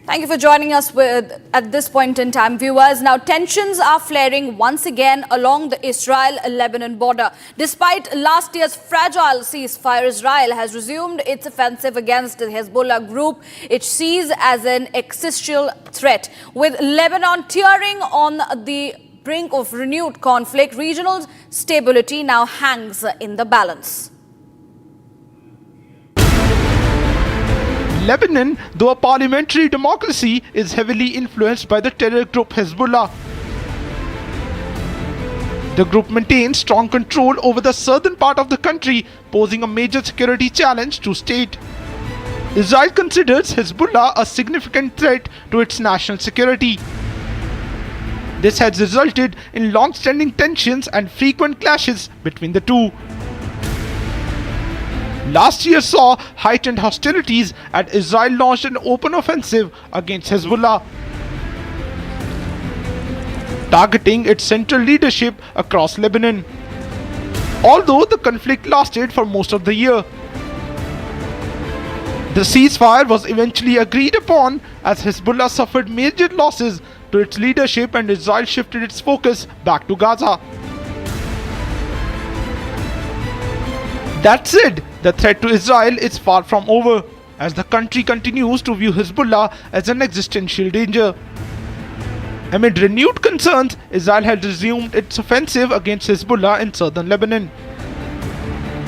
Thank you for joining us at this point in time, viewers. Now, tensions are flaring once again along the Israel-Lebanon border. Despite last year's fragile ceasefire, Israel has resumed its offensive against the Hezbollah group it sees as an existential threat. With Lebanon teetering on the brink of renewed conflict, regional stability now hangs in the balance. Lebanon, though a parliamentary democracy, is heavily influenced by the terror group Hezbollah. The group maintains strong control over the southern part of the country, posing a major security challenge to state. Israel considers Hezbollah a significant threat to its national security. This has resulted in long-standing tensions and frequent clashes between the two. Last year saw heightened hostilities as Israel launched an open offensive against Hezbollah, targeting its central leadership across Lebanon. Although the conflict lasted for most of the year, the ceasefire was eventually agreed upon as Hezbollah suffered major losses to its leadership and Israel shifted its focus back to Gaza. That said, the threat to Israel is far from over, as the country continues to view Hezbollah as an existential danger. Amid renewed concerns, Israel has resumed its offensive against Hezbollah in southern Lebanon.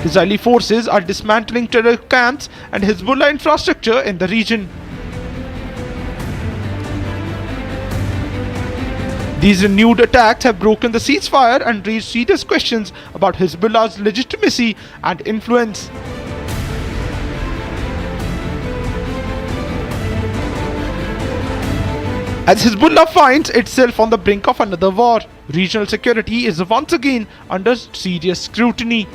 Israeli forces are dismantling terror camps and Hezbollah infrastructure in the region. These renewed attacks have broken the ceasefire and raised serious questions about Hezbollah's legitimacy and influence. As Hezbollah finds itself on the brink of another war, regional security is once again under serious scrutiny.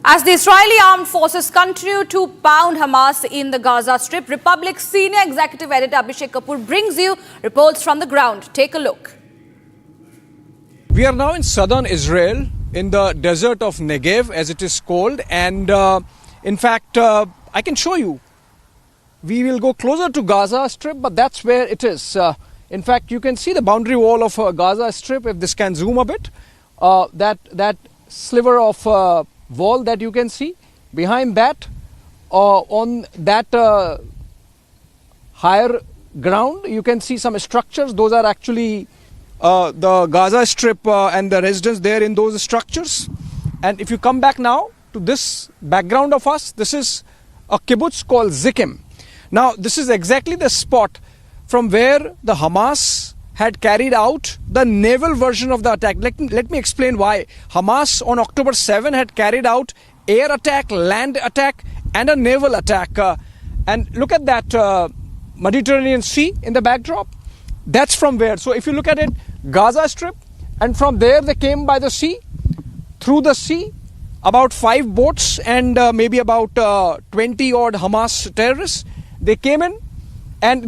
As the Israeli armed forces continue to pound Hamas in the Gaza Strip, Republic's senior executive editor Abhishek Kapoor brings you reports from the ground. Take a look. We are now in southern Israel, in the desert of Negev, as it is called. And in fact, I can show you. We will go closer to Gaza Strip, but that's where it is. In fact, you can see the boundary wall of Gaza Strip, if this can zoom a bit. That sliver of wall that you can see. Behind that, on that higher ground, you can see some structures. Those are actually the Gaza Strip and the residents there in those structures. And if you come back now to this background of us, this is a kibbutz called Zikim. Now, this is exactly the spot from where the Hamas had carried out the naval version of the attack. Let me explain why. Hamas on October 7 had carried out air attack, land attack and a naval attack. And look at that Mediterranean Sea in the backdrop. That's from where. So if you look at it, Gaza Strip, and from there they came by the sea, through the sea, about 5 boats and maybe about 20 odd Hamas terrorists. They came in and they